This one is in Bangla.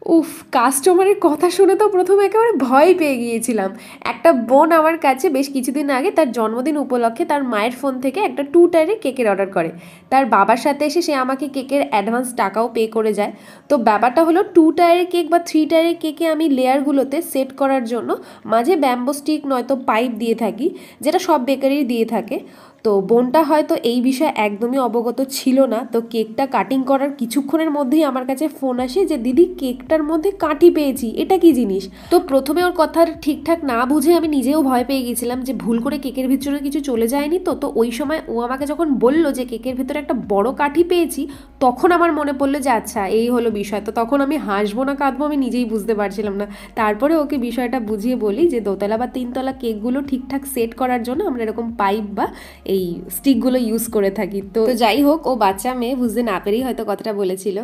উফ, কাস্টমারের কথা শুনে তো প্রথমে একেবারে ভয় পেয়ে গিয়েছিলাম। একটা বোন আমার কাছে বেশ কিছুদিন আগে তার জন্মদিন উপলক্ষে তার মায়ের ফোন থেকে একটা 2 টায়ারের কেকের অর্ডার করে। তার বাবার সাথে এসে সে আমাকে কেকের অ্যাডভান্স টাকাও পে করে যায়। তো ব্যাপারটা হলো, 2 টায়ারের কেক বা 3 টায়ারের কেকে আমি লেয়ারগুলোতে সেট করার জন্য মাঝে ব্যাম্বো স্টিক নয়তো পাইপ দিয়ে থাকি, যেটা সব বেকারি দিয়ে থাকে। তো বোনটা হয়তো এই বিষয়ে একদমই অবগত ছিল না। তো কেকটা কাটিং করার কিছুক্ষণের মধ্যেই আমার কাছে ফোন আসে যে দিদি, কেকটার মধ্যে কাঠি পেয়েছি, এটা কি জিনিস। তো প্রথমে ওর কথা ঠিকঠাক না বুঝে আমি নিজেও ভয় পেয়ে গেছিলাম যে ভুল করে কেকের ভিতরে কিছু চলে যায়নি। তো তো ওই সময় ও আমাকে যখন বলল যে কেকের ভিতরে একটা বড় কাঠি পেয়েছি, তখন আমার মনে পড়লো যে আচ্ছা এই হলো বিষয়। তো তখন আমি হাসবো না কাঁদবো আমি নিজেই বুঝতে পারছিলাম না। তারপরে ওকে বিষয়টা বুঝিয়ে বলি যে দোতলা বা তিনতলা কেকগুলো ঠিকঠাক সেট করার জন্য আমরা এরকম পাইপ বা এই স্টিকগুলো ইউজ করে থাকি। তো যাই হোক, ও বাচ্চা মেয়ে বুঝতে না পেরেই হয়তো কথাটা বলেছিল।